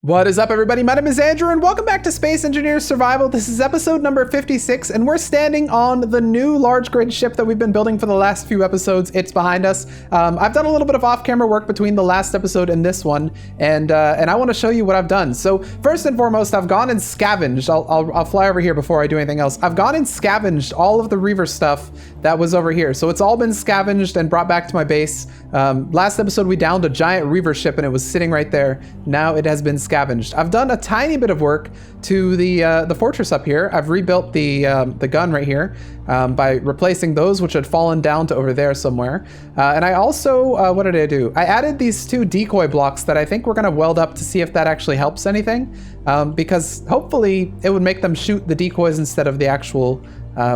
What is up, everybody? My name is Andrew, and welcome back to Space Engineers Survival. This is episode number 56, and we're standing on the new large grid ship that we've been building for the last few episodes. It's behind us. I've done a little bit of off-camera work between the last episode and this one, and I want to show you what I've done. So first and foremost, I've gone and scavenged. I'll fly over here before I do anything else. I've gone and scavenged all of the Reaver stuff that was over here. So it's all been scavenged and brought back to my base. Last episode, we downed a giant Reaver ship, and it was sitting right there. Now it has been scavenged. I've done a tiny bit of work to the fortress up here. I've rebuilt the gun right here by replacing those which had fallen down to over there somewhere. And I also, what did I do? I added these two decoy blocks that I think we're gonna weld up to see if that actually helps anything, because hopefully it would make them shoot the decoys instead of the actual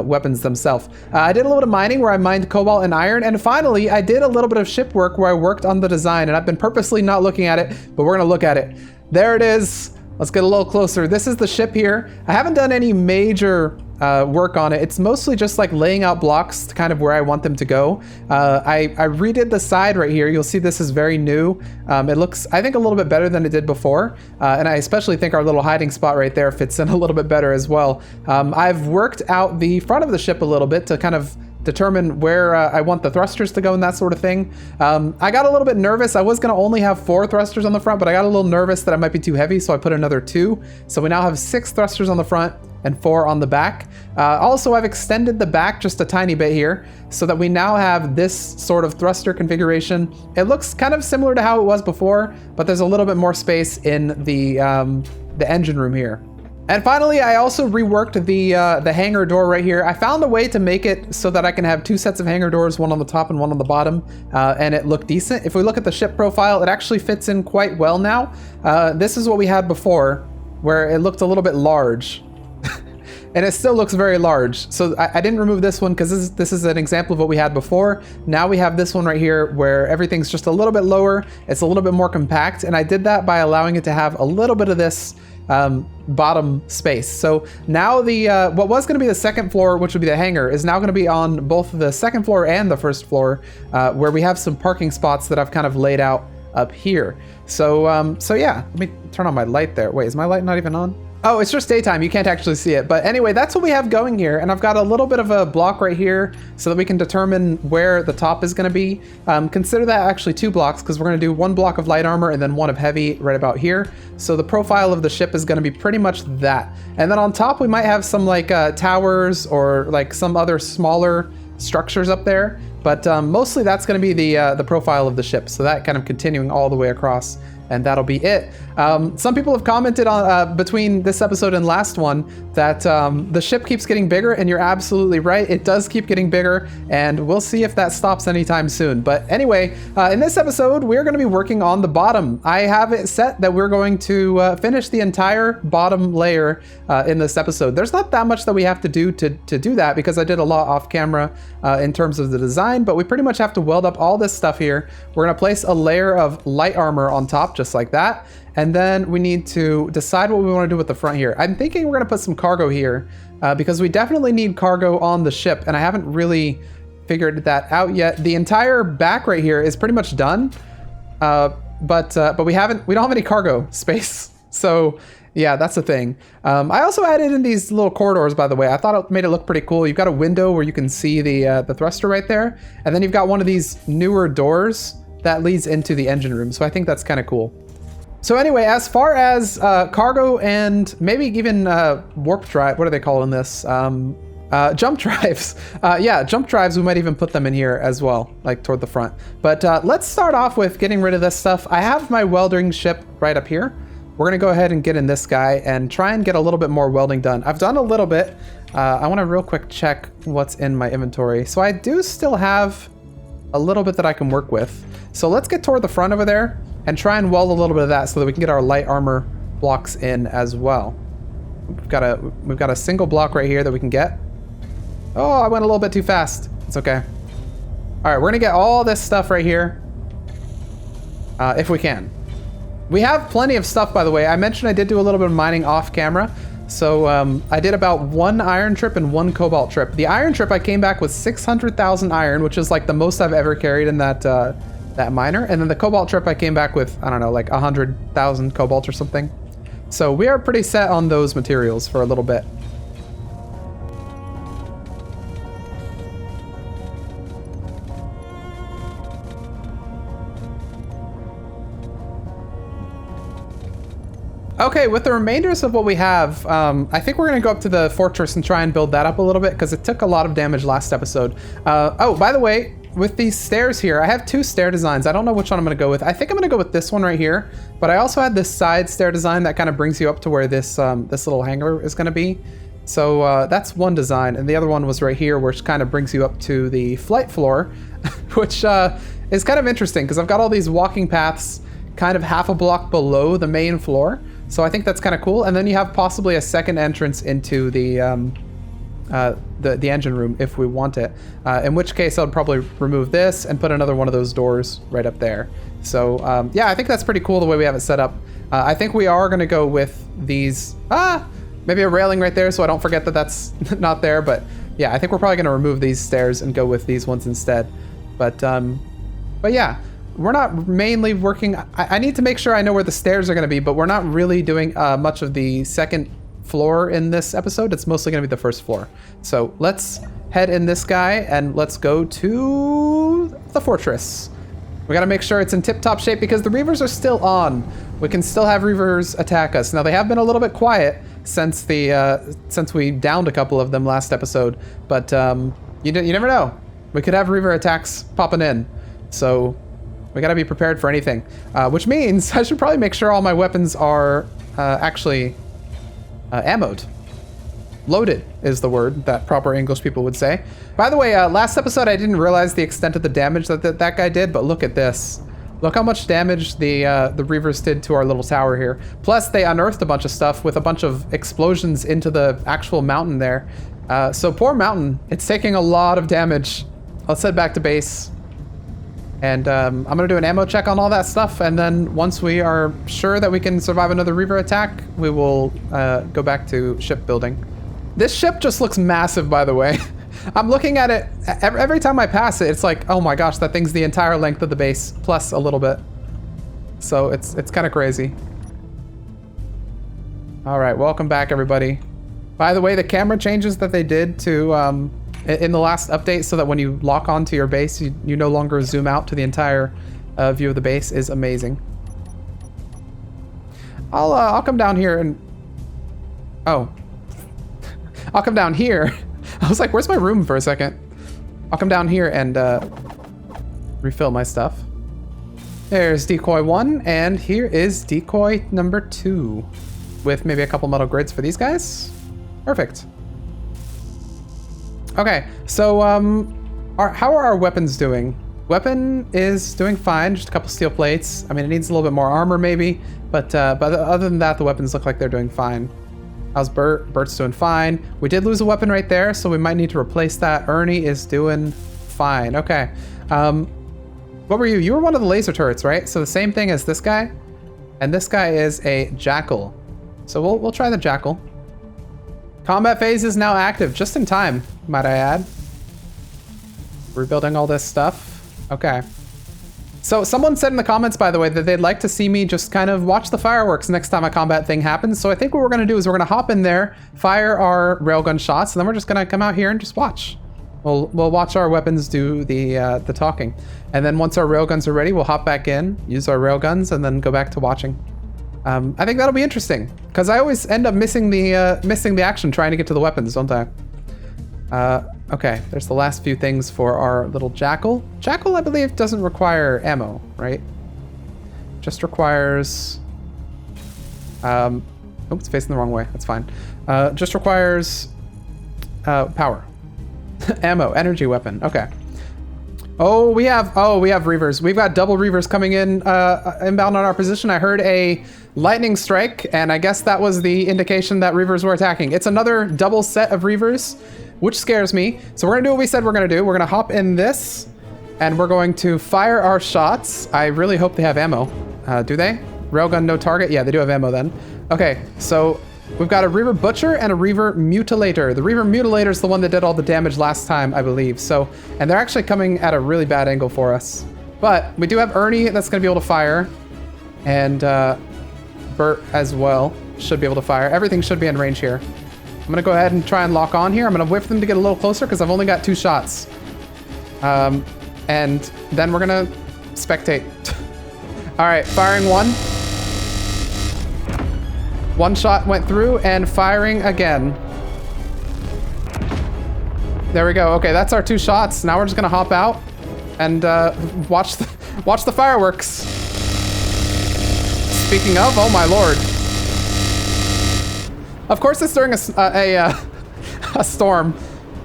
weapons themselves. I did a little bit of mining where I mined cobalt and iron, and finally I did a little bit of ship work where I worked on the design, and I've been purposely not looking at it, but we're gonna look at it. There it is. Let's get a little closer. This is the ship here. I haven't done any major work on it. It's mostly just like laying out blocks to kind of where I want them to go. I redid the side right here. You'll see this is very new. It looks, I think, a little bit better than it did before. And I especially think our little hiding spot right there fits in a little bit better as well. I've worked out the front of the ship a little bit to kind of determine where I want the thrusters to go and that sort of thing. I got a little bit nervous. I was going to only have 4 thrusters on the front, but I got a little nervous that I might be too heavy, so I put another 2. So we now have 6 thrusters on the front and 4 on the back. Also, I've extended the back just a tiny bit here so that we now have this sort of thruster configuration. It looks kind of similar to how it was before, but there's a little bit more space in the engine room here. And finally, I also reworked the hangar door right here. I found a way to make it so that I can have 2 sets of hangar doors, one on the top and one on the bottom, and it looked decent. If we look at the ship profile, it actually fits in quite well now. This is what we had before, where it looked a little bit large. And it still looks very large. So I didn't remove this one because this is an example of what we had before. Now we have this one right here where everything's just a little bit lower. It's a little bit more compact. And I did that by allowing it to have a little bit of this bottom space. So now the what was going to be the second floor, which would be the hangar, is now going to be on both the second floor and the first floor, where we have some parking spots that I've kind of laid out up here. So so yeah, let me turn on my light there. Wait, is my light not even on? Oh, it's just daytime. You can't actually see it. But anyway, that's what we have going here. And I've got a little bit of a block right here so that we can determine where the top is going to be. Consider that actually 2 blocks because we're going to do 1 block of light armor and then 1 of heavy right about here. So the profile of the ship is going to be pretty much that. And then on top, we might have some like towers or like some other smaller structures up there. But mostly that's going to be the profile of the ship. So that kind of continuing all the way across. And that'll be it. Some people have commented on between this episode and last one that the ship keeps getting bigger, and you're absolutely right. It does keep getting bigger, and we'll see if that stops anytime soon. But anyway, in this episode, we're going to be working on the bottom. I have it set that we're going to finish the entire bottom layer in this episode. There's not that much that we have to do to do that because I did a lot off camera in terms of the design, but we pretty much have to weld up all this stuff here. We're going to place a layer of light armor on top, just like that. And then we need to decide what we want to do with the front here. I'm thinking we're going to put some cargo here because we definitely need cargo on the ship, and I haven't really figured that out yet. The entire back right here is pretty much done, but we don't have any cargo space. So yeah, that's the thing. I also added in these little corridors, by the way. I thought it made it look pretty cool. You've got a window where you can see the thruster right there, and then you've got one of these newer doors that leads into the engine room. So I think that's kind of cool. So anyway, as far as cargo and maybe even warp drive, what are they calling this? Jump drives. Yeah, jump drives, we might even put them in here as well, like toward the front. But let's start off with getting rid of this stuff. I have my welding ship right up here. We're gonna go ahead and get in this guy and try and get a little bit more welding done. I've done a little bit. I wanna real quick check what's in my inventory. So I do still have a little bit that I can work with. So let's get toward the front over there and try and weld a little bit of that so that we can get our light armor blocks in as well. We've got a single block right here that we can get. Oh, I went a little bit too fast. It's okay. All right, we're gonna get all this stuff right here if we can. We have plenty of stuff, by the way. I mentioned I did do a little bit of mining off camera. So I did about 1 iron trip and 1 cobalt trip. The iron trip, I came back with 600,000 iron, which is like the most I've ever carried in that that miner. And then the cobalt trip, I came back with, I don't know, like 100,000 cobalt or something. So we are pretty set on those materials for a little bit. Okay, with the remainders of what we have, I think we're going to go up to the fortress and try and build that up a little bit because it took a lot of damage last episode. Oh, by the way, with these stairs here, I have 2 stair designs. I don't know which one I'm going to go with. I think I'm going to go with this one right here, but I also had this side stair design that kind of brings you up to where this this little hangar is going to be. So that's one design, and the other one was right here, which kind of brings you up to the flight floor, which is kind of interesting because I've got all these walking paths kind of half a block below the main floor. So I think that's kind of cool. And then you have possibly a second entrance into the engine room if we want it. In which case I'll probably remove this and put another one of those doors right up there. So yeah, I think that's pretty cool the way we have it set up. I think we are going to go with these, maybe a railing right there so I don't forget that that's not there. But yeah, I think we're probably going to remove these stairs and go with these ones instead. But yeah. We're not mainly working. I need to make sure I know where the stairs are going to be, but we're not really doing much of the second floor in this episode. It's mostly going to be the first floor. So let's head in this guy and let's go to the fortress. We got to make sure it's in tip-top shape because the Reavers are still on. We can still have Reavers attack us. Now they have been a little bit quiet since since we downed a couple of them last episode, but you never know. We could have Reaver attacks popping in. So we gotta be prepared for anything, which means I should probably make sure all my weapons are actually ammoed. Loaded is the word that proper English people would say. By the way, last episode I didn't realize the extent of the damage that guy did, but look at this. Look how much damage the Reavers did to our little tower here. Plus, they unearthed a bunch of stuff with a bunch of explosions into the actual mountain there. So poor mountain, it's taking a lot of damage. Let's head back to base. And I'm going to do an ammo check on all that stuff, and then once we are sure that we can survive another Reaver attack, we will go back to shipbuilding. This ship just looks massive, by the way. I'm looking at it, every time I pass it, it's like, oh my gosh, that thing's the entire length of the base, plus a little bit. So it's kind of crazy. All right, welcome back, everybody. By the way, the camera changes that they did to... in the last update, so that when you lock onto your base, you no longer zoom out to the entire view of the base is amazing. I'll come down here and... Oh. I'll come down here. I was like, where's my room for a second? I'll come down here and refill my stuff. There's decoy 1, and here is decoy number 2. With maybe a couple metal grids for these guys. Perfect. Okay, so how are our weapons doing? Weapon is doing fine, just a couple steel plates. I mean, it needs a little bit more armor maybe, but other than that, the weapons look like they're doing fine. How's Bert? Bert's doing fine. We did lose a weapon right there, so we might need to replace that. Ernie is doing fine. Okay. What were you? You were one of the laser turrets, right? So the same thing as this guy, and this guy is a jackal. So we'll try the jackal. Combat phase is now active, just in time, might I add. Rebuilding all this stuff. Okay. So someone said in the comments, by the way, that they'd like to see me just kind of watch the fireworks next time a combat thing happens. So I think what we're going to do is we're going to hop in there, fire our railgun shots, and then we're just going to come out here and just watch. We'll watch our weapons do the talking. And then once our railguns are ready, we'll hop back in, use our railguns, and then go back to watching. I think that'll be interesting, because I always end up missing the action trying to get to the weapons, don't I? Okay, there's the last few things for our little jackal. Jackal, I believe, doesn't require ammo, right? Just requires... oh, it's facing the wrong way. That's fine. Just requires power. Ammo, energy weapon. Okay. Oh, we have Reavers. We've got double Reavers coming in inbound on our position. I heard a lightning strike, and I guess that was the indication that Reavers were attacking. It's another double set of Reavers, which scares me. So we're gonna do what we said we're gonna do. We're gonna hop in this, and we're going to fire our shots. I really hope they have ammo. Do they? Railgun, no target? Yeah, they do have ammo then. Okay, so we've got a Reaver Butcher and a Reaver Mutilator. The Reaver Mutilator is the one that did all the damage last time, I believe. So, and they're actually coming at a really bad angle for us. But we do have Ernie that's going to be able to fire. And Bert as well should be able to fire. Everything should be in range here. I'm going to go ahead and try and lock on here. I'm going to wait for them to get a little closer because I've only got 2 shots. And then we're going to spectate. All right, firing 1. 1 shot went through and firing again. There we go. Okay, that's our 2 shots. Now we're just gonna hop out and watch the fireworks. Speaking of, oh my lord. Of course, it's during a storm,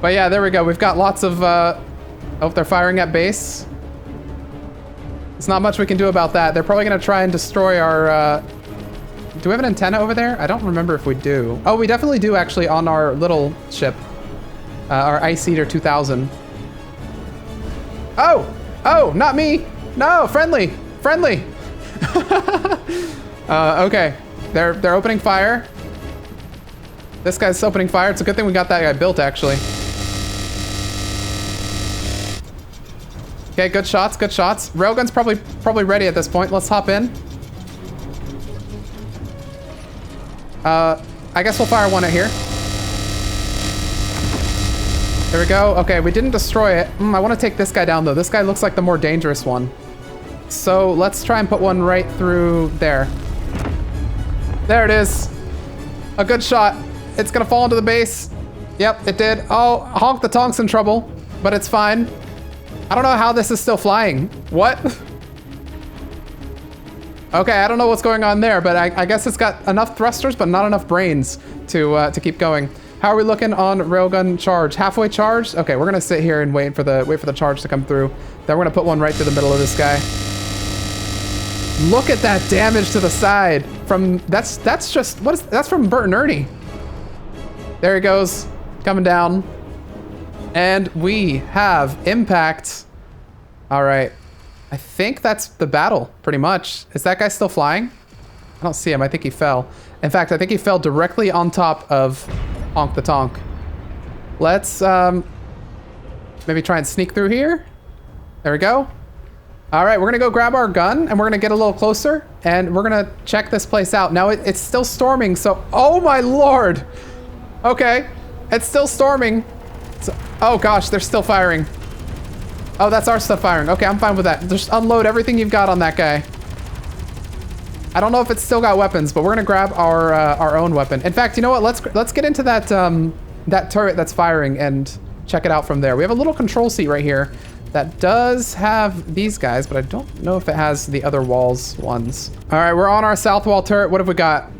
but yeah, there we go. We've got lots of. Oh, they're firing at base. There's not much we can do about that. They're probably gonna try and destroy our. Do we have an antenna over there? I don't remember if we do. Oh, we definitely do actually on our little ship. Our Ice Eater 2000. Oh, not me. No, friendly. Okay, they're opening fire. This guy's opening fire. It's a good thing we got that guy built, actually. Okay, good shots. Railgun's probably ready at this point. Let's hop in. I guess we'll fire 1 at here. There we go. Okay, we didn't destroy it. I want to take this guy down, though. This guy looks like the more dangerous one. So let's try and put 1 right through there. There it is. A good shot. It's going to fall into the base. Yep, it did. Oh, Honk the Tonk's in trouble, but it's fine. I don't know how this is still flying. What? Okay, I don't know what's going on there, but I guess it's got enough thrusters, but not enough brains to keep going. How are we looking on railgun charge? Halfway charged? Okay, we're gonna sit here and wait for the charge to come through. Then we're gonna put 1 right through the middle of this guy. Look at that damage to the side from that's from Bert and Ernie. There he goes, coming down, and we have impact. All right, I think that's the battle pretty much. Is that guy still flying? I don't see him. I think he fell. In fact, I think he fell directly on top of Honk the Tonk. Let's maybe try and sneak through here. There we go. All right, we're gonna go grab our gun and we're gonna get a little closer and we're gonna check this place out. Now it's still storming, so oh my lord. Okay, it's still storming. So, oh gosh, they're still firing. Oh, that's our stuff firing. Okay, I'm fine with that. Just unload everything you've got on that guy. I don't know if it's still got weapons, but we're gonna grab our own weapon. In fact, you know what? Let's get into that that turret that's firing and check it out from there. We have a little control seat right here that does have these guys, but I don't know if it has the other walls ones. All right, we're on our south wall turret. What have we got?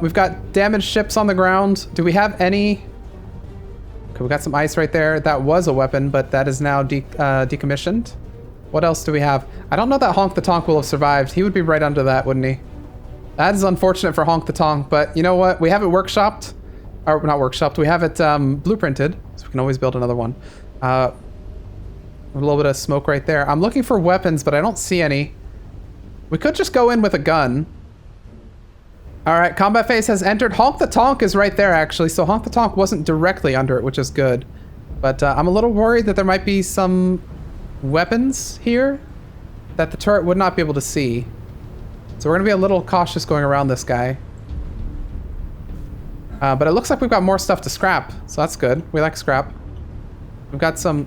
We've got damaged ships on the ground. Do we have any? Okay, we got some ice right there. That was a weapon, but that is now decommissioned. What else do we have? I don't know that Honk the Tonk will have survived. He would be right under that, wouldn't he? That is unfortunate for Honk the Tonk, but you know what? We have it workshopped. Or not workshopped. We have it blueprinted, so we can always build another one. A little bit of smoke right there. I'm looking for weapons, but I don't see any. We could just go in with a gun. All right, combat phase has entered. Honk the Tonk is right there, actually. So Honk the Tonk wasn't directly under it, which is good. But I'm a little worried that there might be some weapons here that the turret would not be able to see. So we're gonna be a little cautious going around this guy. But it looks like we've got more stuff to scrap, so that's good. We like scrap. We've got some...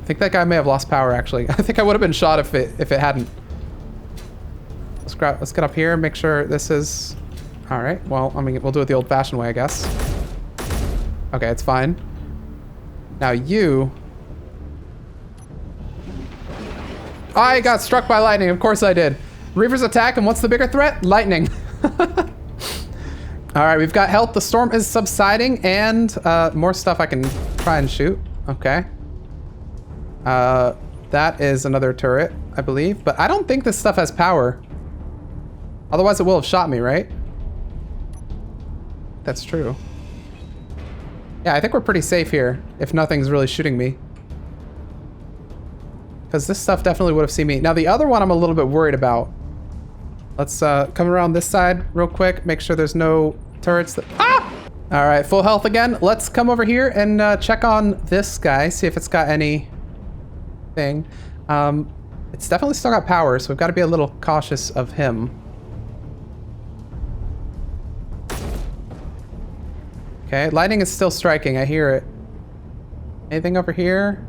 I think that guy may have lost power, actually. I think I would have been shot if it hadn't. Let's get up here and make sure this is... All right, well, I mean, we'll do it the old-fashioned way, I guess. Okay, it's fine. Now you... I got struck by lightning, of course I did. Reavers attack, and what's the bigger threat? Lightning. All right, we've got health. The storm is subsiding, and more stuff I can try and shoot. Okay. That is another turret, I believe. But I don't think this stuff has power. Otherwise, it will have shot me, right? That's true. Yeah, I think we're pretty safe here, if nothing's really shooting me. Because this stuff definitely would have seen me. Now, the other one I'm a little bit worried about. Let's come around this side real quick. Make sure there's no turrets that... Ah! All right, full health again. Let's come over here and check on this guy. See if it's got any thing. It's definitely still got power, so we've got to be a little cautious of him. Okay, lightning is still striking. I hear it. Anything over here?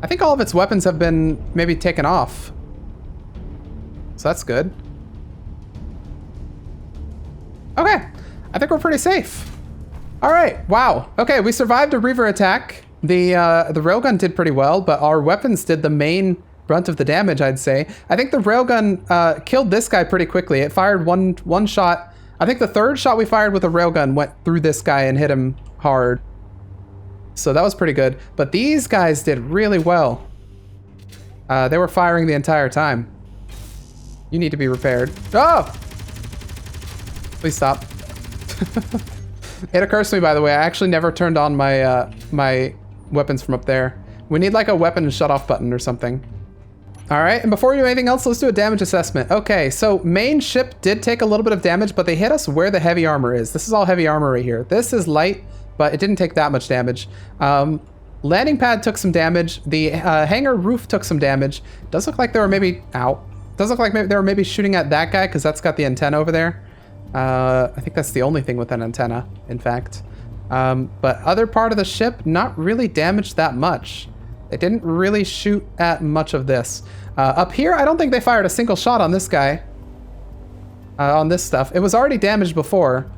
I think all of its weapons have been maybe taken off. So that's good. Okay, I think we're pretty safe. All right, wow. Okay, we survived a Reaver attack. The railgun did pretty well, but our weapons did the main brunt of the damage, I'd say. I think the railgun killed this guy pretty quickly. It fired one shot. I think the third shot we fired with a railgun went through this guy and hit him hard. So that was pretty good. But these guys did really well. They were firing the entire time. You need to be repaired. Oh! Please stop. It occurs to me, by the way, I actually never turned on my my weapons from up there. We need like a weapon shut-off button or something. All right, and before we do anything else, let's do a damage assessment. Okay, so main ship did take a little bit of damage, but they hit us where the heavy armor is. This is all heavy armor right here. This is light, but it didn't take that much damage. Landing pad took some damage. The hangar roof took some damage. Does look like they were maybe out. Does look like maybe they were maybe shooting at that guy because that's got the antenna over there. I think that's the only thing with an antenna, in fact. But other part of the ship, not really damaged that much. They didn't really shoot at much of this. Up here, I don't think they fired a single shot on this guy. On this stuff. It was already damaged before.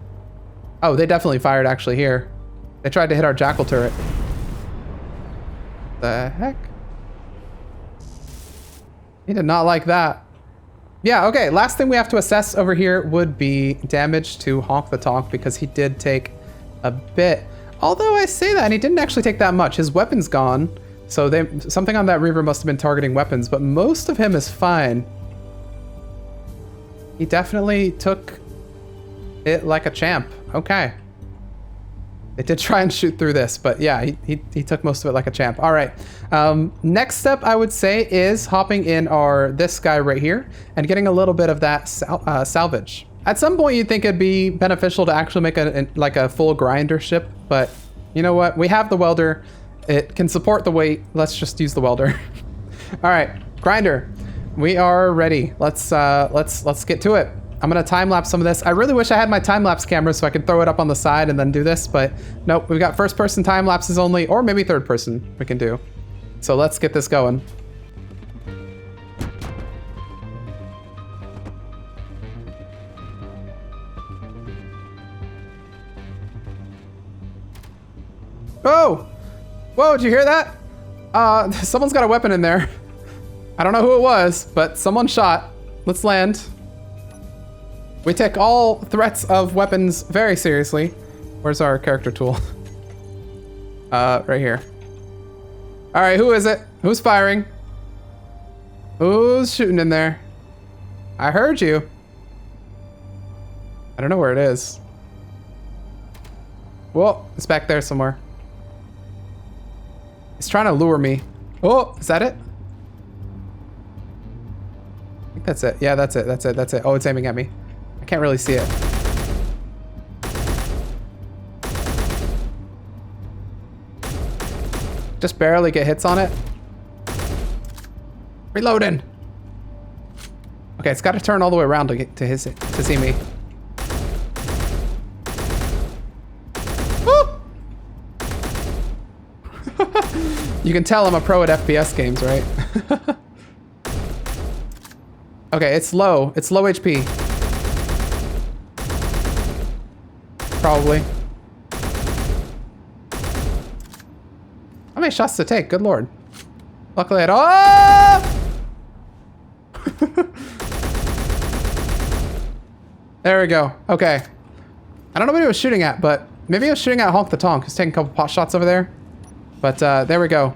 Oh, they definitely fired actually here. They tried to hit our jackal turret. The heck? He did not like that. Yeah, okay, last thing we have to assess over here would be damage to Honk the Tonk because he did take a bit. Although I say that, and he didn't actually take that much. His weapon's gone, so something on that Reaver must have been targeting weapons, but most of him is fine. He definitely took it like a champ. Okay. They did try and shoot through this, but yeah, he took most of it like a champ. All right. Next step, I would say, is hopping in this guy right here and getting a little bit of that salvage. At some point, you'd think it'd be beneficial to actually make a full grinder ship, but you know what? We have the welder. It can support the weight. Let's just use the welder. All right, grinder. We are ready. Let's get to it. I'm gonna time-lapse some of this. I really wish I had my time-lapse camera so I could throw it up on the side and then do this, but nope, we've got first-person time-lapses only, or maybe third-person we can do. So let's get this going. Oh! Whoa, did you hear that? Someone's got a weapon in there. I don't know who it was, but someone shot. Let's land. We take all threats of weapons very seriously. Where's our character tool? Right here. All right, who is it? Who's firing? Who's shooting in there? I heard you. I don't know where it is. Whoa, it's back there somewhere. It's trying to lure me. Oh, is that it? I think that's it. Yeah, that's it. That's it. That's it. Oh, it's aiming at me. I can't really see it. Just barely get hits on it. Reloading. Okay, it's got to turn all the way around to see me. Woo! You can tell I'm a pro at FPS games, right? Okay, it's low. It's low HP. Probably. How many shots to take? Good lord. Luckily I don't. Oh! There we go. Okay. I don't know what he was shooting at, but maybe he was shooting at Honk the Tonk. He's taking a couple pot shots over there. But there we go.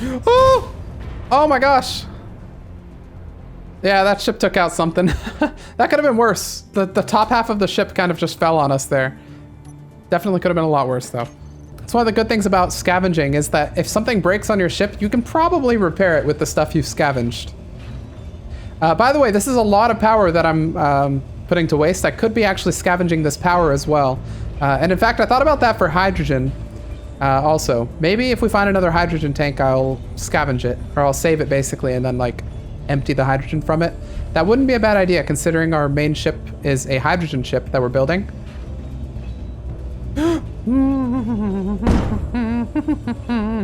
Oh! Oh my gosh. Yeah, that ship took out something. That could have been worse. The top half of the ship kind of just fell on us there. Definitely could have been a lot worse though. That's one of the good things about scavenging is that if something breaks on your ship, you can probably repair it with the stuff you've scavenged. By the way, this is a lot of power that I'm putting to waste. I could be actually scavenging this power as well. And in fact, I thought about that for hydrogen also. Maybe if we find another hydrogen tank, I'll scavenge it, or I'll save it basically, and then like empty the hydrogen from it. That wouldn't be a bad idea considering our main ship is a hydrogen ship that we're building.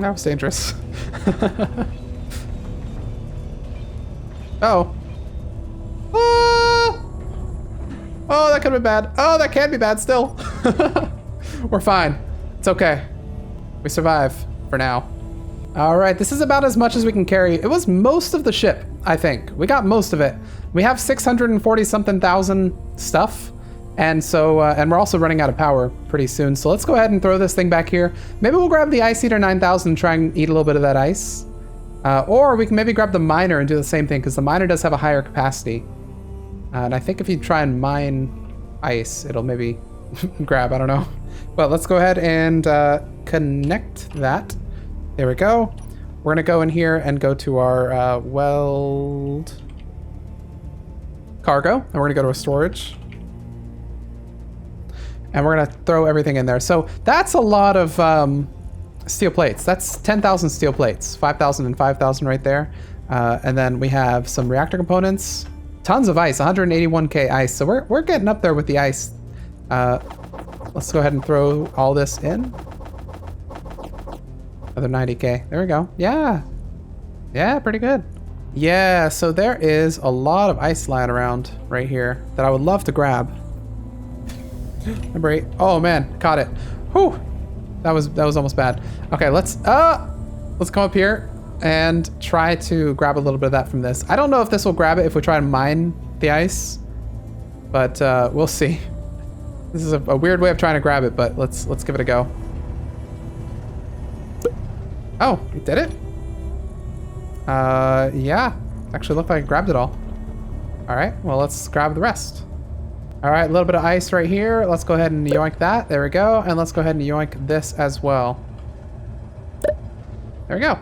That was dangerous. Oh. Oh, that could have been bad. Oh, that can be bad still. We're fine. It's okay. We survive for now. All right, this is about as much as we can carry. It was most of the ship, I think. We got most of it. We have 640 something thousand stuff. And so, and we're also running out of power pretty soon. So let's go ahead and throw this thing back here. Maybe we'll grab the Ice Eater 9000 and try and eat a little bit of that ice. Or we can maybe grab the miner and do the same thing because the miner does have a higher capacity. And I think if you try and mine ice, it'll maybe grab, I don't know. But let's go ahead and connect that. There we go. We're gonna go in here and go to our weld cargo. And we're gonna go to a storage. And we're gonna throw everything in there. So that's a lot of steel plates. That's 10,000 steel plates, 5,000 and 5,000 right there. And then we have some reactor components, tons of ice, 181K ice. So we're getting up there with the ice. Let's go ahead and throw all this in. Another 90K. There we go. Yeah. Yeah, pretty good. Yeah, so there is a lot of ice lying around right here that I would love to grab. Number 8. Oh man, caught it. Whew. That was almost bad. Okay, let's come up here and try to grab a little bit of that from this. I don't know if this will grab it if we try and mine the ice, but we'll see. This is a weird way of trying to grab it, but let's give it a go. Oh, it did it? Yeah. Actually looked like I grabbed it all. All right, well, let's grab the rest. All right, a little bit of ice right here. Let's go ahead and yoink that. There we go. And let's go ahead and yoink this as well. There we go.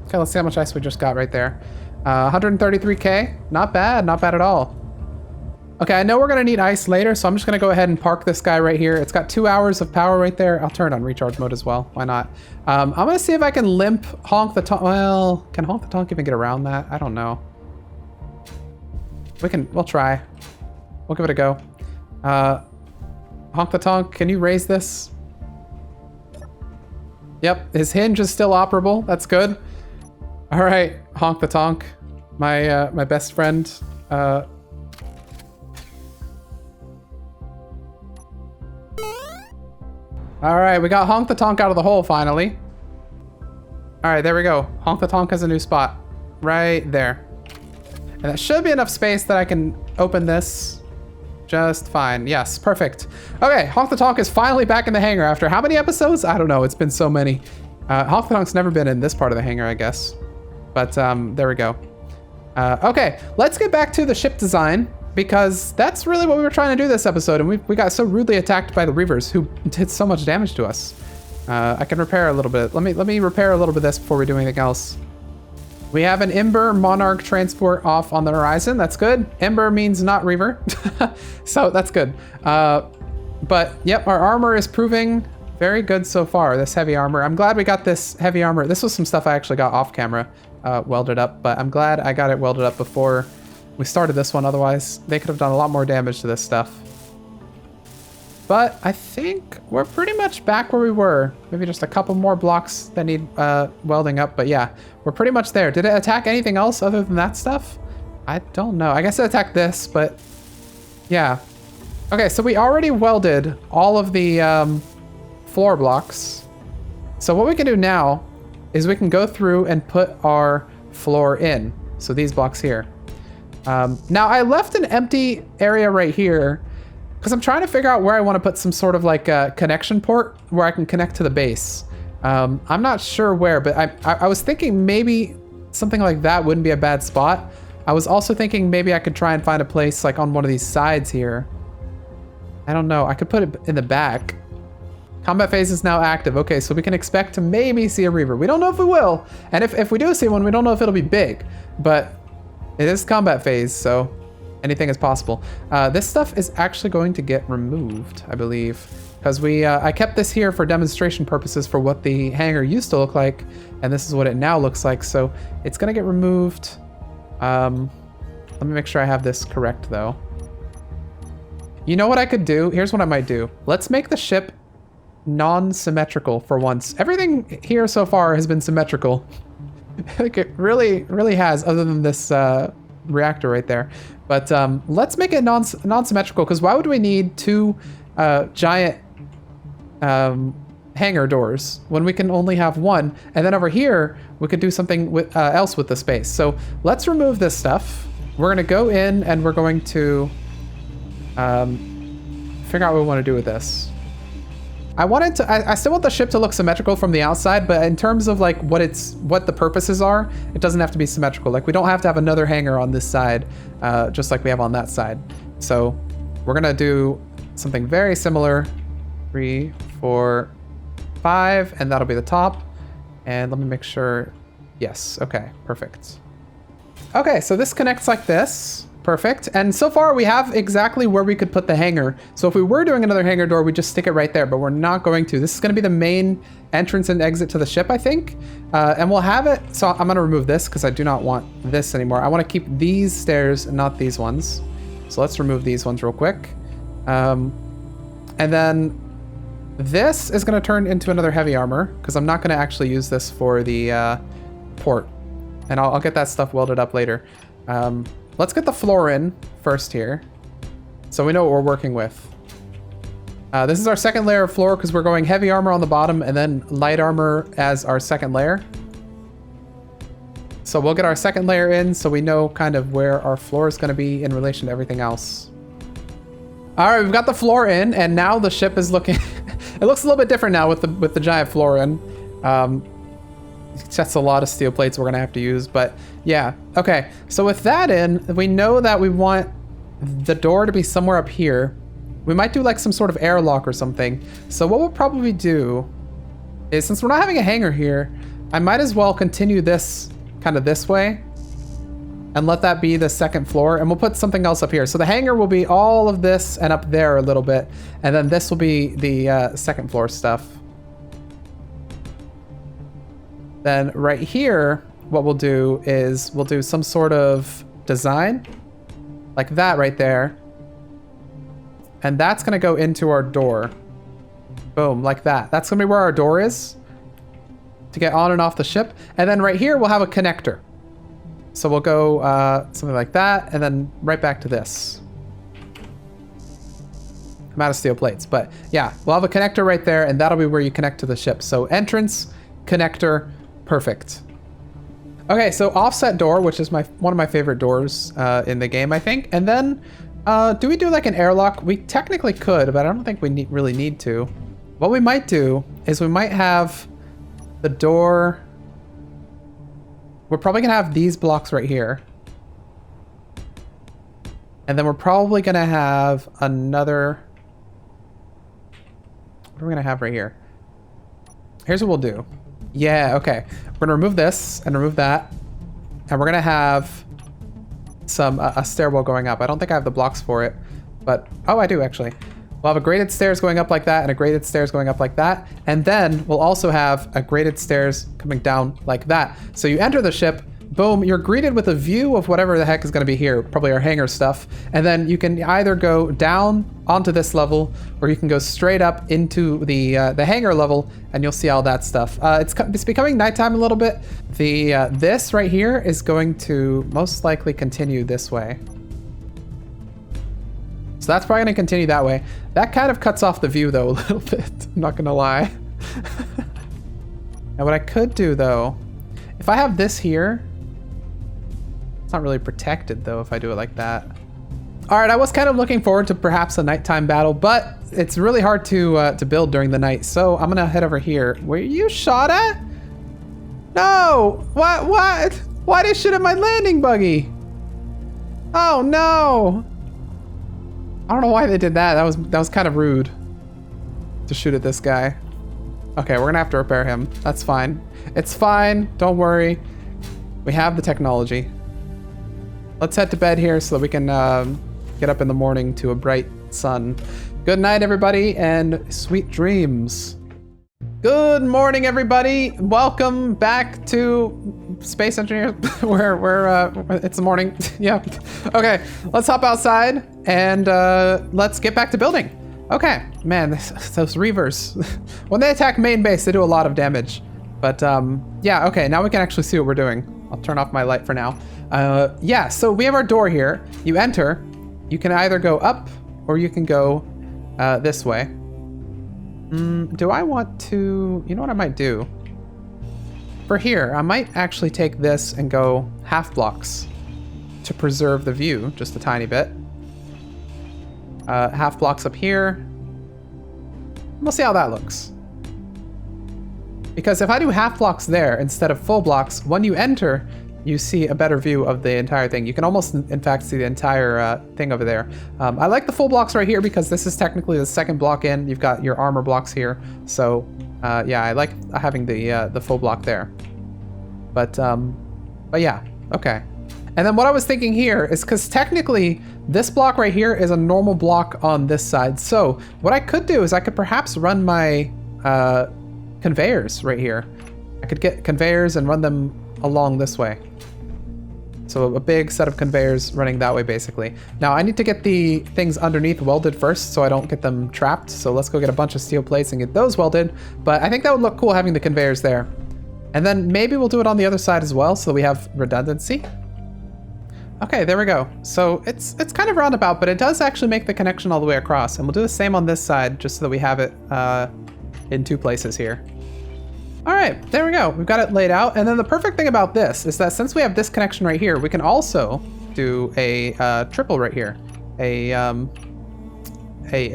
Okay, let's see how much ice we just got right there. 133K. Not bad. Not bad at all. Okay, I know we're going to need ice later, so I'm just going to go ahead and park this guy right here. It's got 2 hours of power right there. I'll turn it on recharge mode as well. Why not? I'm going to see if I can limp Honk the Tonk. Well, can Honk the Tonk even get around that? I don't know. We'll try. We'll give it a go. Honk the Tonk, can you raise this? Yep, his hinge is still operable. That's good. All right, Honk the Tonk, my best friend. All right, we got Honk the Tonk out of the hole finally. All right, there we go. Honk the Tonk has a new spot right there. And that should be enough space that I can open this just fine. Yes, perfect. Okay, Honk the Tonk is finally back in the hangar after how many episodes? I don't know, it's been so many. Honk the Tonk's never been in this part of the hangar, I guess. But there we go. Okay, let's get back to the ship design because that's really what we were trying to do this episode, and we got so rudely attacked by the Reavers who did so much damage to us. I can repair a little bit. Let me repair a little bit of this before we do anything else. We have an Ember Monarch transport off on the horizon. That's good. Ember means not Reaver. So that's good. But yep, our armor is proving very good so far, this heavy armor. I'm glad we got this heavy armor. This was some stuff I actually got off camera welded up, but I'm glad I got it welded up before we started this one. Otherwise, they could have done a lot more damage to this stuff. But I think we're pretty much back where we were. Maybe just a couple more blocks that need welding up. But yeah, we're pretty much there. Did it attack anything else other than that stuff? I don't know. I guess it attacked this, but yeah. Okay, so we already welded all of the floor blocks. So what we can do now is we can go through and put our floor in. So these blocks here. Now I left an empty area right here because I'm trying to figure out where I want to put some sort of like a connection port where I can connect to the base. I'm not sure where, but I was thinking maybe something like that wouldn't be a bad spot. I was also thinking maybe I could try and find a place like on one of these sides here. I don't know. I could put it in the back. Combat phase is now active. Okay, so we can expect to maybe see a Reaver. We don't know if we will. And if we do see one, we don't know if it'll be big. But it is combat phase, so anything is possible. This stuff is actually going to get removed, I believe. Because I kept this here for demonstration purposes for what the hangar used to look like. And this is what it now looks like. So it's going to get removed. Let me make sure I have this correct, though. You know what I could do? Here's what I might do. Let's make the ship non-symmetrical for once. Everything here so far has been symmetrical. Like it really, really has, other than this reactor right there. But let's make it non-symmetrical, because why would we need two giant hangar doors when we can only have one? And then over here, we could do something else with the space. So let's remove this stuff. We're going to go in and we're going to figure out what we want to do with this. I still want the ship to look symmetrical from the outside, but in terms of like what the purposes are, it doesn't have to be symmetrical. Like we don't have to have another hangar on this side, just like we have on that side. So we're gonna do something very similar. 3, 4, 5, and that'll be the top. And let me make sure. Yes, okay, perfect. Okay, so this connects like this. Perfect. And so far we have exactly where we could put the hangar. So if we were doing another hangar door, we just stick it right there, but we're not going to. This is going to be the main entrance and exit to the ship, I think. And we'll have it. So I'm going to remove this because I do not want this anymore. I want to keep these stairs and not these ones. So let's remove these ones real quick. And then this is going to turn into another heavy armor because I'm not going to actually use this for the port. And I'll get that stuff welded up later. Let's get the floor in first here, so we know what we're working with. This is our second layer of floor because we're going heavy armor on the bottom and then light armor as our second layer. So we'll get our second layer in so we know kind of where our floor is going to be in relation to everything else. All right, we've got the floor in, and now the ship is looking... It looks a little bit different now with the giant floor in. That's a lot of steel plates we're gonna have to use, but yeah. Okay, so with that in, we know that we want the door to be somewhere up here. We might do like some sort of airlock or something. So what we'll probably do is, since we're not having a hangar here, I might as well continue this kind of this way and let that be the second floor, and we'll put something else up here. So the hangar will be all of this and up there a little bit, and then this will be the second floor stuff. Then right here, what we'll do is we'll do some sort of design like that right there. And that's gonna go into our door. Boom, like that. That's gonna be where our door is to get on and off the ship. And then right here, we'll have a connector. So we'll go something like that, and then right back to this. I'm out of steel plates, but yeah, we'll have a connector right there, and that'll be where you connect to the ship. So entrance, connector, perfect. Okay, so offset door, which is one of my favorite doors in the game, I think. And then, do we do like an airlock? We technically could, but I don't think we really need to. What we might do is we might have the door... We're probably gonna have these blocks right here. And then we're probably gonna have another... What are we gonna have right here? Here's what we'll do. Yeah, okay. We're gonna remove this and remove that. And we're gonna have a stairwell going up. I don't think I have the blocks for it, but, oh, I do actually. We'll have a graded stairs going up like that and a graded stairs going up like that. And then we'll also have a graded stairs coming down like that. So you enter the ship, boom, you're greeted with a view of whatever the heck is gonna be here, probably our hangar stuff. And then you can either go down onto this level, or you can go straight up into the hangar level, and you'll see all that stuff. It's becoming nighttime a little bit. This right here is going to most likely continue this way. So that's probably gonna continue that way. That kind of cuts off the view though a little bit, I'm not gonna lie. Now what I could do though, if I have this here, it's not really protected though if I do it like that. All right, I was kind of looking forward to perhaps a nighttime battle, but it's really hard to build during the night. So I'm gonna head over here. Were you shot at? No! What? Why did you shoot at my landing buggy? Oh no! I don't know why they did that. That was kind of rude to shoot at this guy. Okay, we're gonna have to repair him. That's fine. It's fine. Don't worry. We have the technology. Let's head to bed here so that we can get up in the morning to a bright sun. Good night, everybody, and sweet dreams. Good morning, everybody. Welcome back to Space Engineers, where it's the morning. Yeah. Okay, let's hop outside and let's get back to building. Okay, man, those Reavers. When they attack main base, they do a lot of damage. But yeah, okay, now we can actually see what we're doing. I'll turn off my light for now. Yeah, so we have our door here. You enter. You can either go up or you can go this way. Do I want to... You know what I might do? For here, I might actually take this and go half blocks to preserve the view just a tiny bit. Half blocks up here. We'll see how that looks. Because if I do half blocks there instead of full blocks, when you enter, you see a better view of the entire thing. You can almost, in fact, see the entire thing over there. I like the full blocks right here because this is technically the second block in. You've got your armor blocks here. So, yeah, I like having the full block there. But yeah, okay. And then what I was thinking here is because technically this block right here is a normal block on this side. So what I could do is I could perhaps run my conveyors right here. I could get conveyors and run them along this way. So a big set of conveyors running that way, basically. Now I need to get the things underneath welded first so I don't get them trapped. So let's go get a bunch of steel plates and get those welded. But I think that would look cool having the conveyors there. And then maybe we'll do it on the other side as well so we have redundancy. Okay, there we go. So it's kind of roundabout, but it does actually make the connection all the way across. And we'll do the same on this side just so that we have it in two places here. All right, there we go. We've got it laid out. And then the perfect thing about this is that since we have this connection right here, we can also do a triple right here, a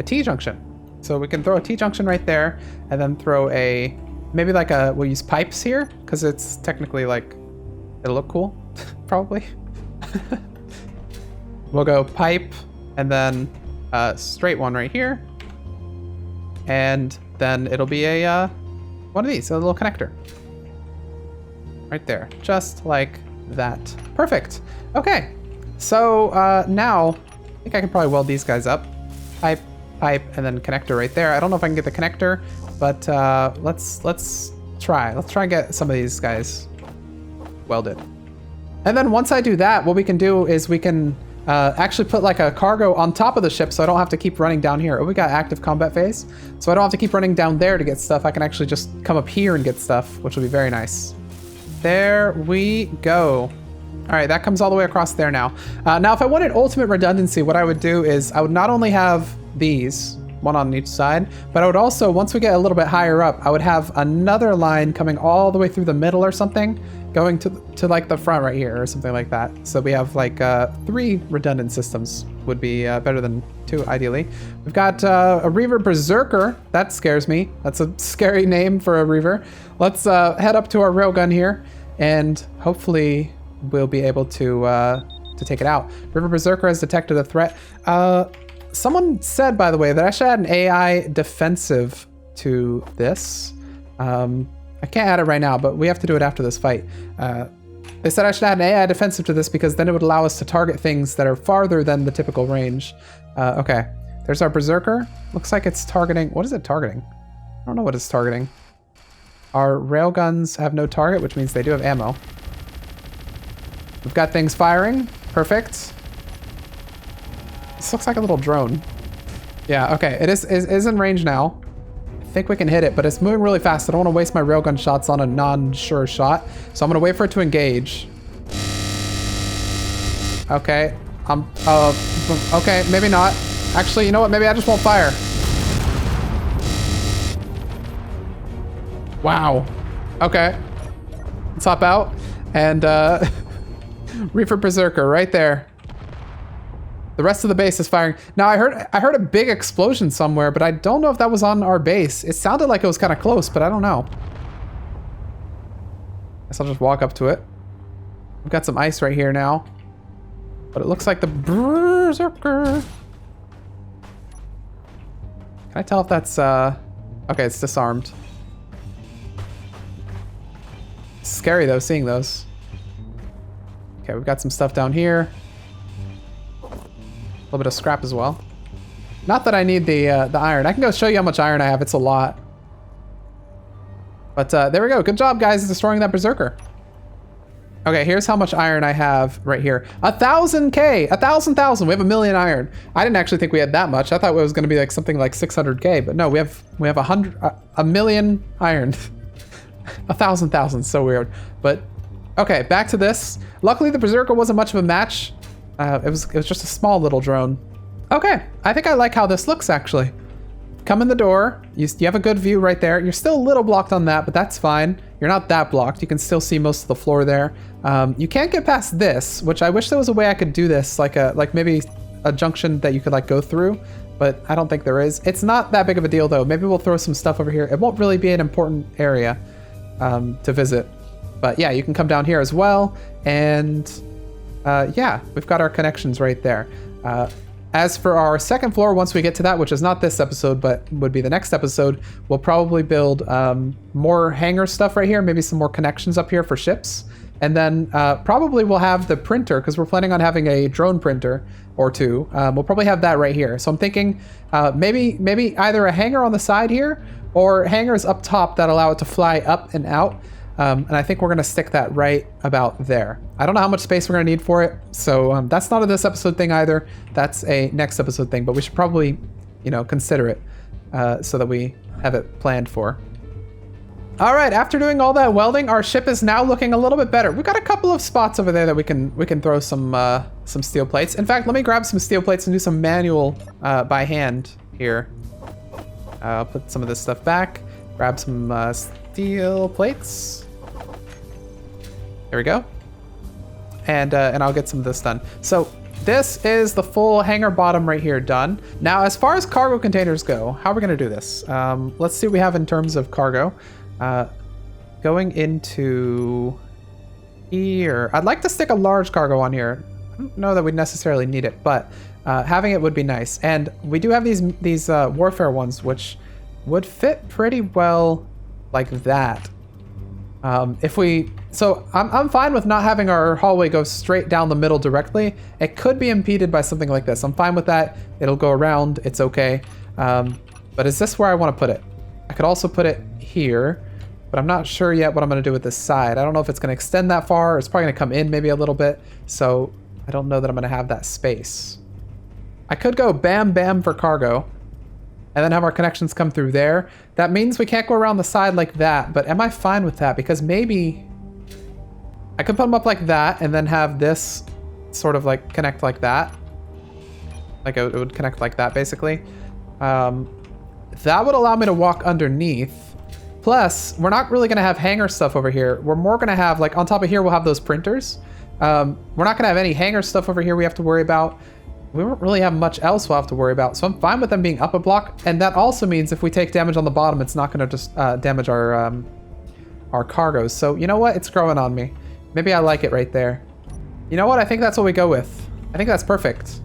T-junction. So we can throw a T-junction right there and then throw a, maybe like we'll use pipes here because it's technically like, it'll look cool, probably. We'll go pipe and then a straight one right here. And then it'll be a one of these, a little connector. Right there, just like that. Perfect. Okay, so now I think I can probably weld these guys up. Pipe, and then connector right there. I don't know if I can get the connector, but let's try. Let's try and get some of these guys welded. And then once I do that, what we can do is we can actually put like a cargo on top of the ship so I don't have to keep running down here. Oh, we got active combat phase. So I don't have to keep running down there to get stuff. I can actually just come up here and get stuff, which will be very nice. There we go. All right, that comes all the way across there now. Now, if I wanted ultimate redundancy, what I would do is I would not only have these, one on each side, but I would also, once we get a little bit higher up, I would have another line coming all the way through the middle or something, going to like the front right here or something like that. So we have like 3 redundant systems would be better than 2 ideally. We've got a Reaver Berserker. That scares me. That's a scary name for a Reaver. Let's head up to our railgun here and hopefully we'll be able to take it out. Reaver Berserker has detected a threat. Someone said, by the way, that I should add an AI defensive to this. I can't add it right now, but we have to do it after this fight. They said I should add an AI defensive to this because then it would allow us to target things that are farther than the typical range. Okay, there's our Berserker. Looks like it's targeting, what is it targeting? I don't know what it's targeting. Our railguns have no target, which means they do have ammo. We've got things firing, perfect. This looks like a little drone. Yeah, okay, it is in range now. I think we can hit it, but it's moving really fast. I don't want to waste my railgun shots on a non-sure shot. So I'm going to wait for it to engage. Okay, okay, maybe not. Actually, you know what? Maybe I just won't fire. Wow. Okay. Let's hop out and Reaver Berserker right there. The rest of the base is firing. Now I heard a big explosion somewhere, but I don't know if that was on our base. It sounded like it was kind of close, but I don't know. Guess I'll just walk up to it. We've got some ice right here now. But it looks like the Berserker. Can I tell if that's okay, it's disarmed. It's scary though, seeing those. Okay, we've got some stuff down here. A little bit of scrap as well. Not that I need the iron. I can go show you how much iron I have. It's a lot. But there we go. Good job, guys, destroying that Berserker. Okay, here's how much iron I have right here. 1,000K, 1,000,000. We have 1,000,000 iron. I didn't actually think we had that much. I thought it was going to be like something like 600K, but no, we have 1,000,000 iron. 1,000,000. So weird. But okay, back to this. Luckily, the Berserker wasn't much of a match. It was just a small little drone. Okay, I think I like how this looks actually. Come in the door. You have a good view right there. You're still a little blocked on that, but that's fine. You're not that blocked. You can still see most of the floor there. You can't get past this, which I wish there was a way I could do this, like maybe a junction that you could like go through, but I don't think there is. It's not that big of a deal though. Maybe we'll throw some stuff over here. It won't really be an important area to visit, but yeah, you can come down here as well. And yeah, we've got our connections right there. As for our second floor, once we get to that, which is not this episode, but would be the next episode, we'll probably build more hangar stuff right here, maybe some more connections up here for ships. And then probably we'll have the printer, because we're planning on having a drone printer or two. We'll probably have that right here. So I'm thinking maybe either a hangar on the side here or hangars up top that allow it to fly up and out. And I think we're going to stick that right about there. I don't know how much space we're going to need for it. So that's not a this episode thing either. That's a next episode thing, but we should probably, consider it so that we have it planned for. All right, after doing all that welding, our ship is now looking a little bit better. We've got a couple of spots over there that we can throw some steel plates. In fact, let me grab some steel plates and do some manual by hand here. I'll put some of this stuff back, grab some steel plates. There we go. And I'll get some of this done. So this is the full hangar bottom right here done. Now, as far as cargo containers go, how are we gonna do this? Let's see what we have in terms of cargo. Going into here, I'd like to stick a large cargo on here. I don't know that we necessarily need it, but having it would be nice. And we do have these warfare ones, which would fit pretty well like that. So I'm fine with not having our hallway go straight down the middle directly. It could be impeded by something like this. I'm fine with that. It'll go around. It's okay. But is this where I want to put it? I could also put it here, but I'm not sure yet what I'm going to do with this side. I don't know if it's going to extend that far. It's probably going to come in maybe a little bit. So I don't know that I'm going to have that space. I could go bam, bam for cargo and then have our connections come through there. That means we can't go around the side like that, but am I fine with that? Because maybe I could put them up like that and then have this sort of like connect like that. Like it would connect like that basically. That would allow me to walk underneath. Plus, we're not really going to have hangar stuff over here. We're more going to have, like, on top of here, we'll have those printers. We're not going to have any hangar stuff over here we have to worry about. We won't really have much else we'll have to worry about. So I'm fine with them being up a block. And that also means if we take damage on the bottom, it's not going to just damage our cargoes. So you know what? It's growing on me. Maybe I like it right there. You know what? I think that's what we go with. I think that's perfect.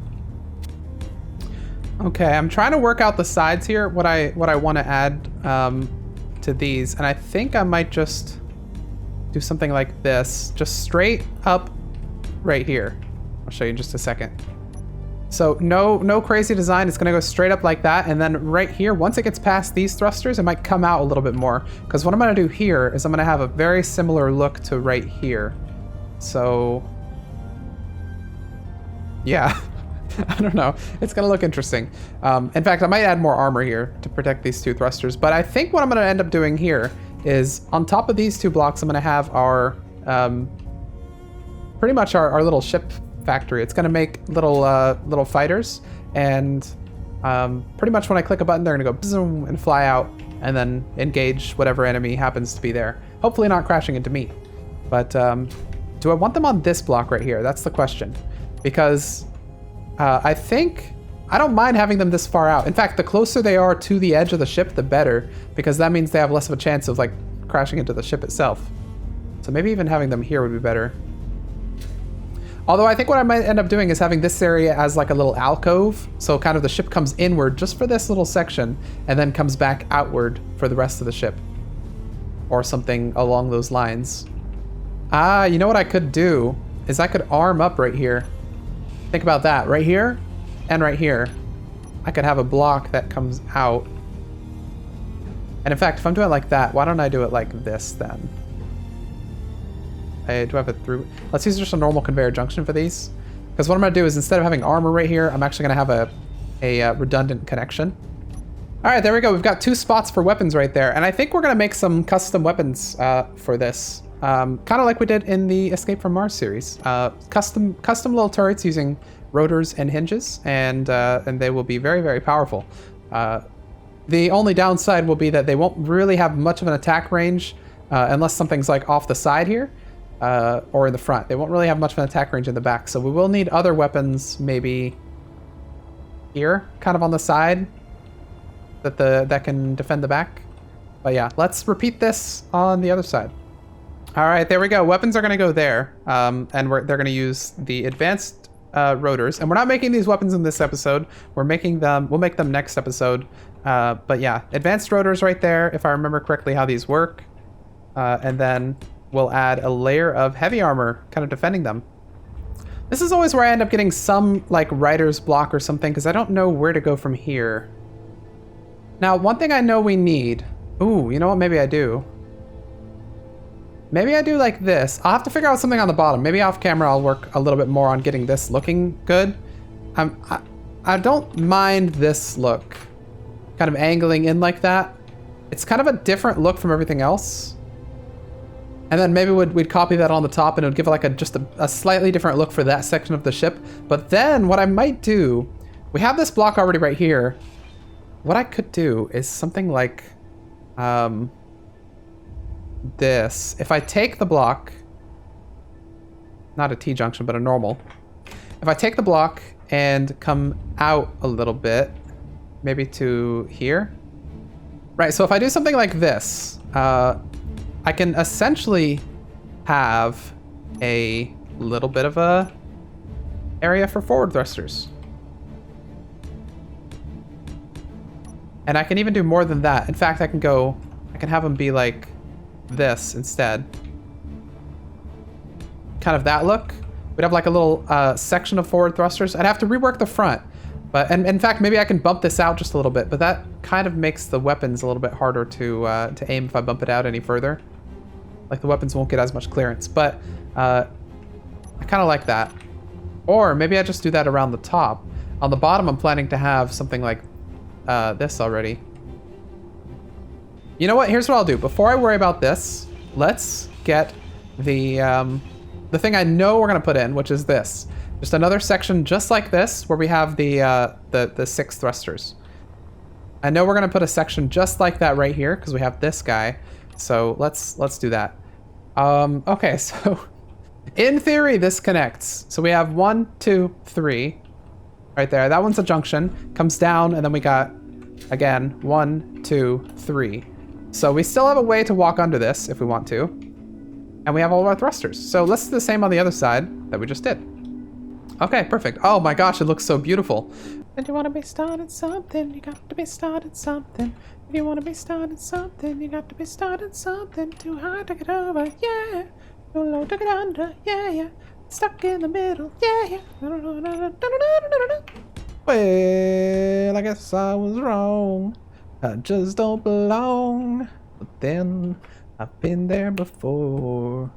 Okay, I'm trying to work out the sides here, what I want to add to these, and I think I might just do something like this, just straight up right here. I'll show you in just a second. So no crazy design. It's gonna go straight up like that, and then right here, once it gets past these thrusters, it might come out a little bit more. Because what I'm gonna do here is I'm gonna have a very similar look to right here. So yeah. I don't know. It's going to look interesting. In fact, I might add more armor here to protect these two thrusters. But I think what I'm going to end up doing here is on top of these two blocks, I'm going to have our pretty much our little ship factory. It's going to make little fighters. And pretty much when I click a button, they're going to go zoom and fly out and then engage whatever enemy happens to be there. Hopefully not crashing into me. But do I want them on this block right here? That's the question. Because I think I don't mind having them this far out. In fact, the closer they are to the edge of the ship, the better, because that means they have less of a chance of like crashing into the ship itself. So maybe even having them here would be better. Although I think what I might end up doing is having this area as like a little alcove. So kind of the ship comes inward just for this little section and then comes back outward for the rest of the ship. Or something along those lines. Ah, you know what I could do is I could arm up right here. Think about that. Right here and right here. I could have a block that comes out. And in fact, if I'm doing it like that, why don't I do it like this then? Do I have it through? Let's use just a normal conveyor junction for these. Because what I'm going to do is instead of having armor right here, I'm actually going to have a redundant connection. All right, there we go. We've got 2 spots for weapons right there. And I think we're going to make some custom weapons for this. Kind of like we did in the Escape from Mars series. Custom little turrets using rotors and hinges. And they will be very, very powerful. The only downside will be that they won't really have much of an attack range unless something's like off the side here. Or in the front. They won't really have much of an attack range in the back, so we will need other weapons maybe here, kind of on the side, that can defend the back. But yeah, let's repeat this on the other side. All right, there we go. Weapons are going to go there, and they're going to use the advanced rotors. And we're not making these weapons in this episode. We'll make them next episode. But yeah, advanced rotors right there, if I remember correctly how these work. And then we'll add a layer of heavy armor, kind of defending them. This is always where I end up getting some like writer's block or something, because I don't know where to go from here. Now, one thing I know we need... Ooh, you know what? Maybe I do. Maybe I do like this. I'll have to figure out something on the bottom. Maybe off camera I'll work a little bit more on getting this looking good. I don't mind this look. Kind of angling in like that. It's kind of a different look from everything else. And then maybe we'd copy that on the top and it would give it like just a slightly different look for that section of the ship. But then what I might do, we have this block already right here. What I could do is something like this. If I take the block, not a T-junction, but a normal. If I take the block and come out a little bit, maybe to here. Right, so if I do something like this, I can essentially have a little bit of a area for forward thrusters. And I can even do more than that. In fact, I can have them be like this instead. Kind of that look. We'd have like a little section of forward thrusters. I'd have to rework the front. And in fact, maybe I can bump this out just a little bit, but that kind of makes the weapons a little bit harder to aim if I bump it out any further. Like the weapons won't get as much clearance, but I kind of like that. Or maybe I just do that around the top. On the bottom, I'm planning to have something like this already. You know what? Here's what I'll do. Before I worry about this, let's get the thing I know we're gonna put in, which is this. Just another section just like this, where we have the 6 thrusters. I know we're gonna put a section just like that right here because we have this guy. So let's do that. Okay, so in theory this connects. So we have 1, 2, 3 right there. That one's a junction, comes down, and then we got again 1, 2, 3. So we still have a way to walk under this if we want to, and we have all of our thrusters. So let's do the same on the other side that we just did. Okay, perfect. Oh my gosh, it looks so beautiful. And you want to be starting something, you got to be starting something. If you want to be starting something, you got to be starting something. Too high to get over, yeah. Too low to get under, yeah, yeah. Stuck in the middle, yeah, yeah. Well, I guess I was wrong. I just don't belong. But then I've been there before.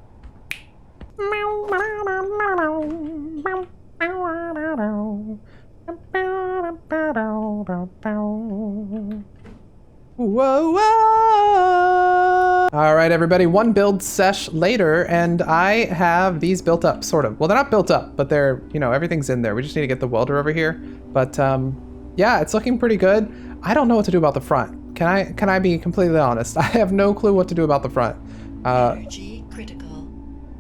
Whoa, whoa! All right, everybody, one build sesh later, and I have these built up, sort of. Well, they're not built up, but they're, you know, everything's in there. We just need to get the welder over here. But yeah, it's looking pretty good. I don't know what to do about the front. Can I be completely honest? I have no clue what to do about the front. Energy critical.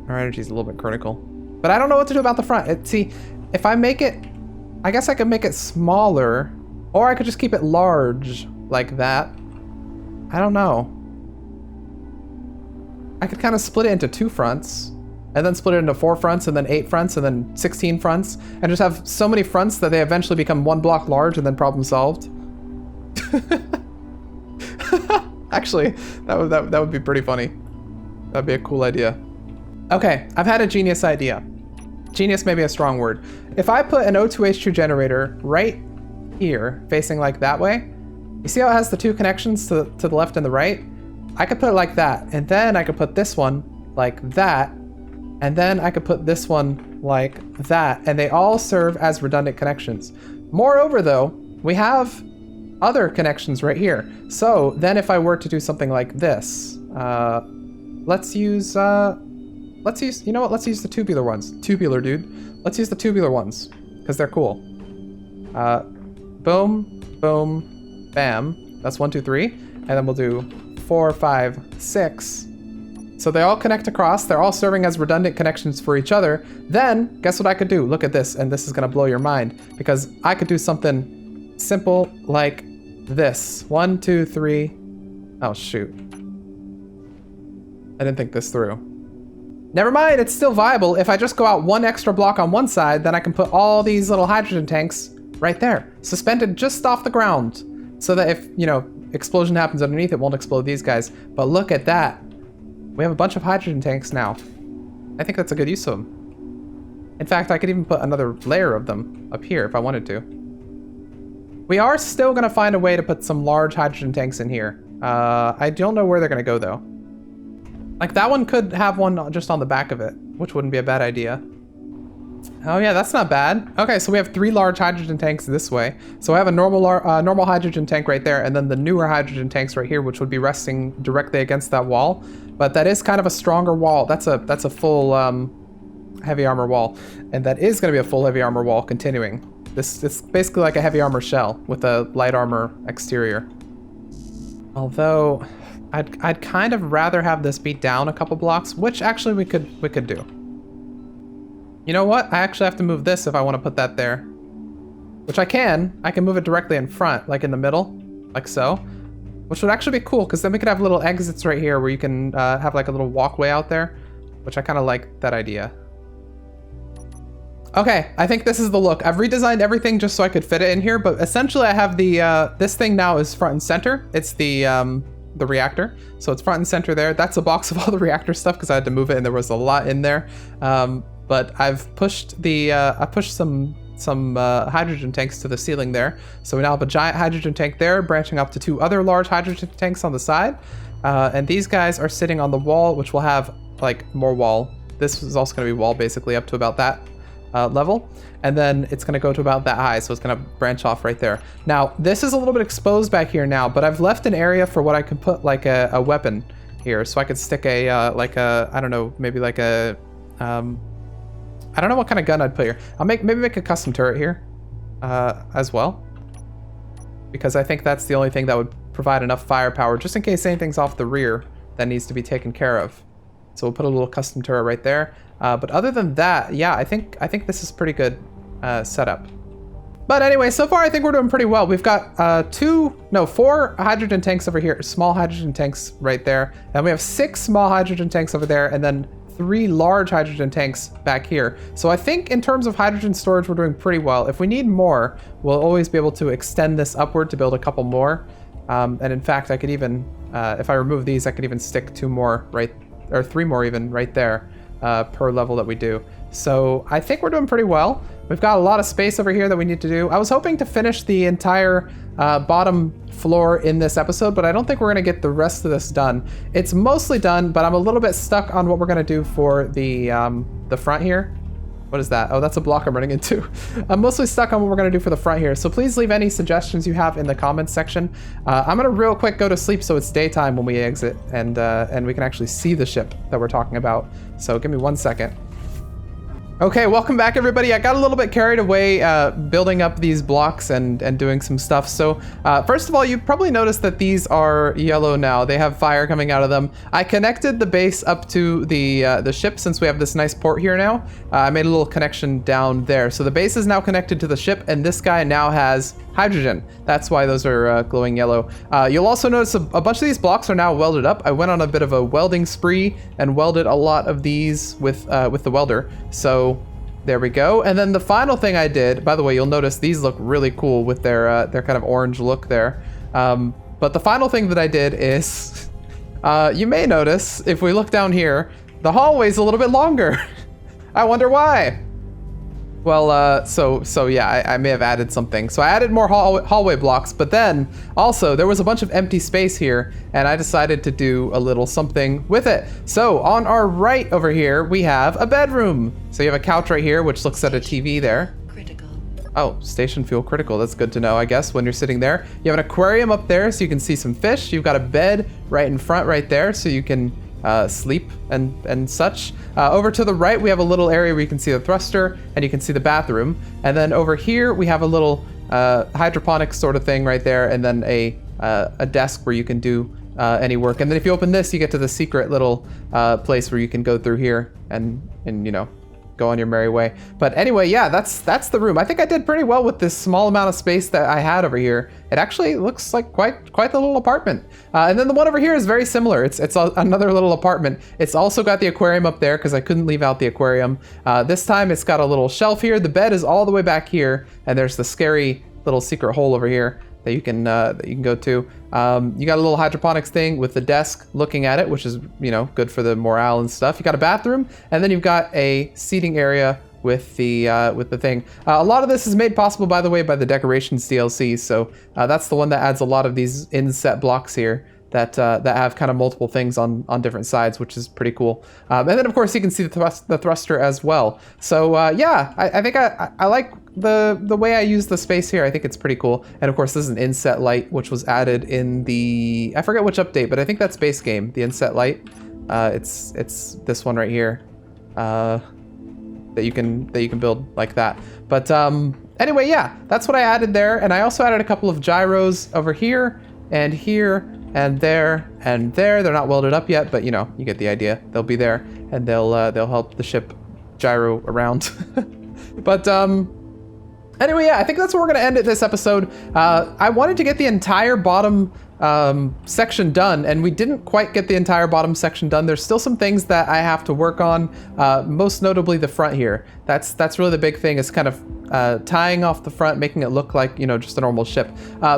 Our energy's a little bit critical. But I don't know what to do about the front. See, if I make it I guess I could make it smaller, or I could just keep it large like that. I don't know. I could kind of split it into 2 fronts, and then split it into 4 fronts, and then 8 fronts, and then 16 fronts, and just have so many fronts that they eventually become 1 block large, and then problem solved. Actually, that would be pretty funny. That'd be a cool idea. Okay, I've had a genius idea. Genius may be a strong word. If I put an O2H2 generator right here, facing like that way, you see how it has the 2 connections to the left and the right? I could put it like that, and then I could put this one like that, and then I could put this one like that, and they all serve as redundant connections. Moreover though, we have other connections right here. So then if I were to do something like this, let's use, you know what, let's use the tubular ones. Tubular, dude. Let's use the tubular ones, because they're cool. Boom, boom, bam. That's 1, 2, 3. And then we'll do 4, 5, 6. So they all connect across. They're all serving as redundant connections for each other. Then, guess what I could do? Look at this, and this is gonna blow your mind, because I could do something simple like this. 1, 2, 3. Oh, shoot. I didn't think this through. Never mind, it's still viable. If I just go out 1 extra block on one side, then I can put all these little hydrogen tanks right there, suspended just off the ground, so that if, you know, explosion happens underneath, it won't explode these guys. But look at that. We have a bunch of hydrogen tanks now. I think that's a good use of them. In fact, I could even put another layer of them up here if I wanted to. We are still gonna find a way to put some large hydrogen tanks in here. I don't know where they're gonna go though. Like that one could have one just on the back of it, which wouldn't be a bad idea. Oh yeah, that's not bad. Okay, so we have 3 large hydrogen tanks this way. So I have a normal hydrogen tank right there, and then the newer hydrogen tanks right here, which would be resting directly against that wall. But that is kind of a stronger wall. That's a full heavy armor wall, and that is going to be a full heavy armor wall continuing. It's basically like a heavy armor shell with a light armor exterior. Although I'd kind of rather have this be down a couple blocks, which actually we could do. You know what? I actually have to move this if I want to put that there. Which I can. I can move it directly in front, like in the middle, like so. Which would actually be cool, because then we could have little exits right here where you can have like a little walkway out there, which I kind of like that idea. Okay, I think this is the look. I've redesigned everything just so I could fit it in here, but essentially I have the, this thing now is front and center. It's the reactor. So it's front and center there. That's a box of all the reactor stuff because I had to move it and there was a lot in there. But I've pushed the, I pushed some hydrogen tanks to the ceiling there. So we now have a giant hydrogen tank there, branching up to 2 other large hydrogen tanks on the side. And these guys are sitting on the wall, which will have like more wall. This is also going to be wall basically up to about that level. And then it's going to go to about that high. So it's going to branch off right there. Now, this is a little bit exposed back here now, but I've left an area for what I can put like a weapon here. So I could stick a, like a, I don't know, maybe like a, I don't know what kind of gun I'd put here. I'll maybe make a custom turret here as well, because I think that's the only thing that would provide enough firepower just in case anything's off the rear that needs to be taken care of. So we'll put a little custom turret right there. But other than that, yeah, I think this is pretty good setup. But anyway, so far I think we're doing pretty well. We've got 4 hydrogen tanks over here, small hydrogen tanks right there, and we have 6 small hydrogen tanks over there, and then 3 large hydrogen tanks back here. So I think in terms of hydrogen storage, we're doing pretty well. If we need more, we'll always be able to extend this upward to build a couple more. And in fact, I could even, if I remove these, I could even stick 2 more right, or 3 more even right there per level that we do. So I think we're doing pretty well. We've got a lot of space over here that we need to do. I was hoping to finish the entire bottom floor in this episode, but I don't think we're gonna get the rest of this done. It's mostly done, but I'm a little bit stuck on what we're gonna do for the front here. What is that? Oh, that's a block I'm running into. I'm mostly stuck on what we're gonna do for the front here. So please leave any suggestions you have in the comments section. I'm gonna real quick go to sleep so it's daytime when we exit and we can actually see the ship that we're talking about. So give me 1 second. Okay, welcome back everybody. I got a little bit carried away building up these blocks and doing some stuff. So first of all, you've probably noticed that these are yellow now. They have fire coming out of them. I connected the base up to the ship since we have this nice port here now. I made a little connection down there. So the base is now connected to the ship, and this guy now has hydrogen. That's why those are glowing yellow. You'll also notice a bunch of these blocks are now welded up. I went on a bit of a welding spree and welded a lot of these with the welder. So there we go. And then the final thing I did, by the way, you'll notice these look really cool with their kind of orange look there. But the final thing that I did is, you may notice if we look down here, the hallway's a little bit longer. I wonder why. Well, so yeah, I may have added something. So I added more hallway blocks, but then also there was a bunch of empty space here, and I decided to do a little something with it. So on our right over here, we have a bedroom. So you have a couch right here, which looks at a TV there. Critical. Oh, station fuel critical. That's good to know, I guess, when you're sitting there. You have an aquarium up there, so you can see some fish. You've got a bed right in front right there, so you can sleep and such. Over to the right, we have a little area where you can see the thruster and you can see the bathroom. And then over here, we have a little hydroponics sort of thing right there, and then a desk where you can do any work. And then if you open this, you get to the secret little place where you can go through here and you know, go on your merry way. But anyway, yeah, that's the room. I think I did pretty well with this small amount of space that I had over here. It actually looks like quite the little apartment. And then the one over here is very similar. It's another little apartment. It's also got the aquarium up there because I couldn't leave out the aquarium. This time it's got a little shelf here. The bed is all the way back here, and there's the scary little secret hole over here that you can go to. You got a little hydroponics thing with the desk looking at it, which is, you know, good for the morale and stuff. You got a bathroom, and then you've got a seating area with the thing. A lot of this is made possible, by the way, by the decorations DLC. So that's the one that adds a lot of these inset blocks here that have kind of multiple things on different sides, which is pretty cool. And then of course you can see the thruster as well. So yeah, I think I like the way I use the space here. I think it's pretty cool. And of course this is an inset light, which was added in the, I forget which update, but I think that's base game, the inset light. It's this one right here that you can build like that. But anyway, yeah, that's what I added there. And I also added a couple of gyros over here and here and there and there. They're not welded up yet, but you know, you get the idea. They'll be there, and they'll help the ship gyro around. But anyway, yeah, I think that's where we're gonna end it this episode. I wanted to get the entire bottom section done, and we didn't quite get the entire bottom section done. There's still some things that I have to work on, most notably the front here. That's really the big thing, is kind of tying off the front, making it look like, you know, just a normal ship.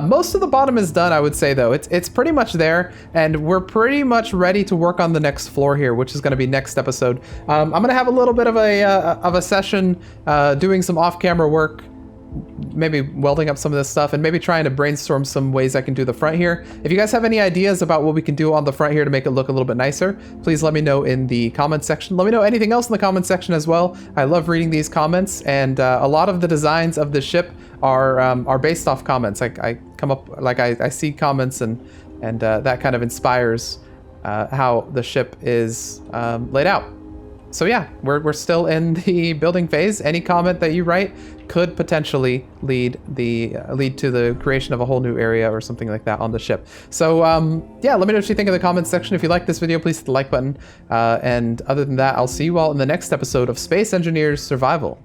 Most of the bottom is done, I would say, though. It's pretty much there, and we're pretty much ready to work on the next floor here, which is going to be next episode. I'm going to have a little bit of a session doing some off-camera work, maybe welding up some of this stuff, and maybe trying to brainstorm some ways I can do the front here. If you guys have any ideas about what we can do on the front here to make it look a little bit nicer, please let me know in the comments section. Let me know anything else in the comments section as well. I love reading these comments, and a lot of the designs of the ship are based off comments. I come up, like I see comments, and that kind of inspires how the ship is laid out. So yeah, we're still in the building phase. Any comment that you write could potentially lead to the creation of a whole new area or something like that on the ship. So yeah, let me know what you think in the comments section. If you like this video, please hit the like button. And other than that, I'll see you all in the next episode of Space Engineers Survival.